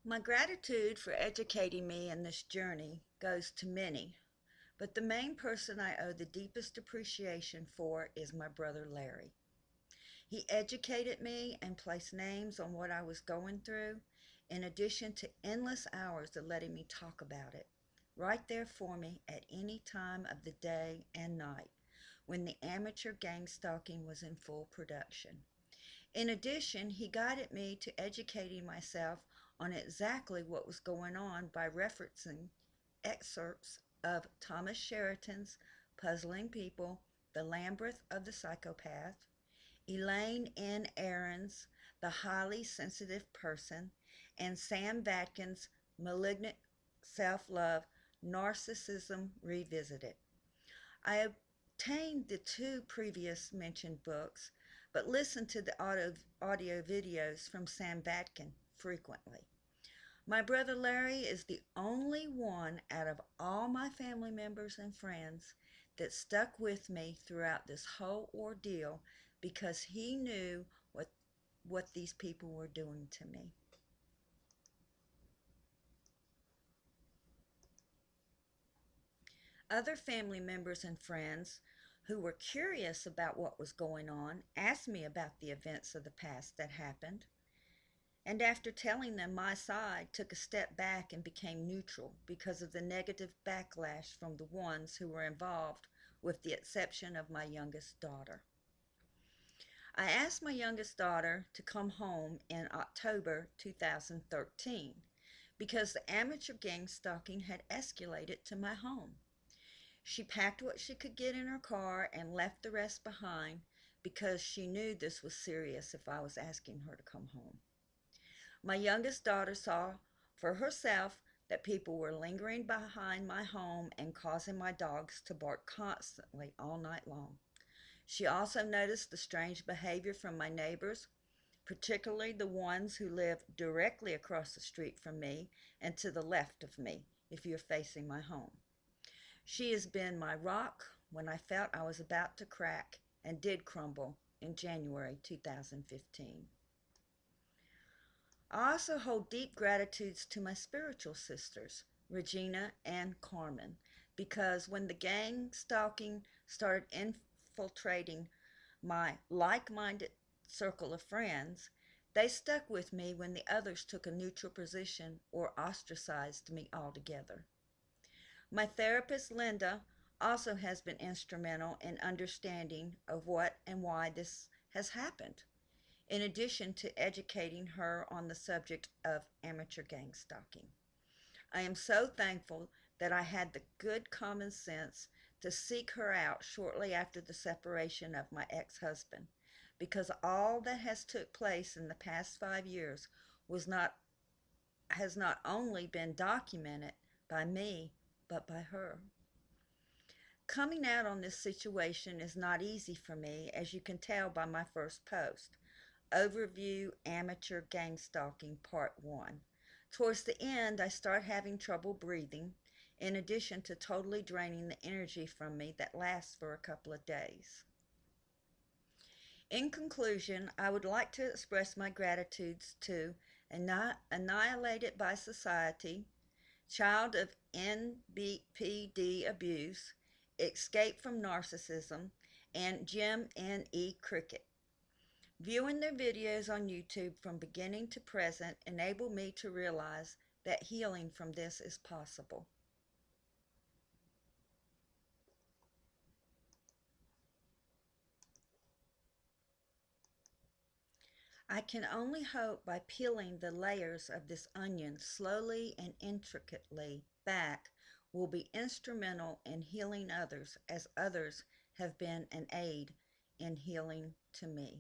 My gratitude for educating me in this journey goes to many, but the main person I owe the deepest appreciation for is my brother Larry. He educated me and placed names on what I was going through, in addition to endless hours of letting me talk about it, right there for me at any time of the day and night when the amateur gang stalking was in full production. In addition, he guided me to educating myself on exactly what was going on by referencing excerpts of Thomas Sheraton's Puzzling People, The Labyrinth of the Psychopath, Elaine N. Aron's The Highly Sensitive Person, and Sam Vatkin's Malignant Self-Love, Narcissism Revisited. I obtained the two previous mentioned books, but listened to the audio videos from Sam Vatkin frequently. My brother Larry is the only one out of all my family members and friends that stuck with me throughout this whole ordeal because he knew what these people were doing to me. Other family members and friends who were curious about what was going on asked me about the events of the past that happened, and after telling them my side, took a step back and became neutral because of the negative backlash from the ones who were involved, with the exception of my youngest daughter. I asked my youngest daughter to come home in October 2013 because the amateur gang stalking had escalated to my home. She packed what she could get in her car and left the rest behind because she knew this was serious if I was asking her to come home. My youngest daughter saw for herself that people were lingering behind my home and causing my dogs to bark constantly all night long. She also noticed the strange behavior from my neighbors, particularly the ones who live directly across the street from me and to the left of me if you're facing my home. She has been my rock when I felt I was about to crack and did crumble in January 2015. I also hold deep gratitudes to my spiritual sisters, Regina and Carmen, because when the gang stalking started infiltrating my like-minded circle of friends, they stuck with me when the others took a neutral position or ostracized me altogether. My therapist, Linda, also has been instrumental in understanding of what and why this has happened, in addition to educating her on the subject of amateur gang stalking. I am so thankful that I had the good common sense to seek her out shortly after the separation of my ex-husband, because all that has took place in the past 5 years has not only been documented by me, but by her. Coming out on this situation is not easy for me, as you can tell by my first post, Overview Amateur Gang Stalking Part 1. Towards the end, I start having trouble breathing, in addition to totally draining the energy from me that lasts for a couple of days. In conclusion, I would like to express my gratitudes to Annihilated by Society, Child of NPD Abuse, Escape from Narcissism, and Jim N.E. Cricket. Viewing their videos on YouTube from beginning to present enabled me to realize that healing from this is possible. I can only hope by peeling the layers of this onion slowly and intricately back will be instrumental in healing others, as others have been an aid in healing to me.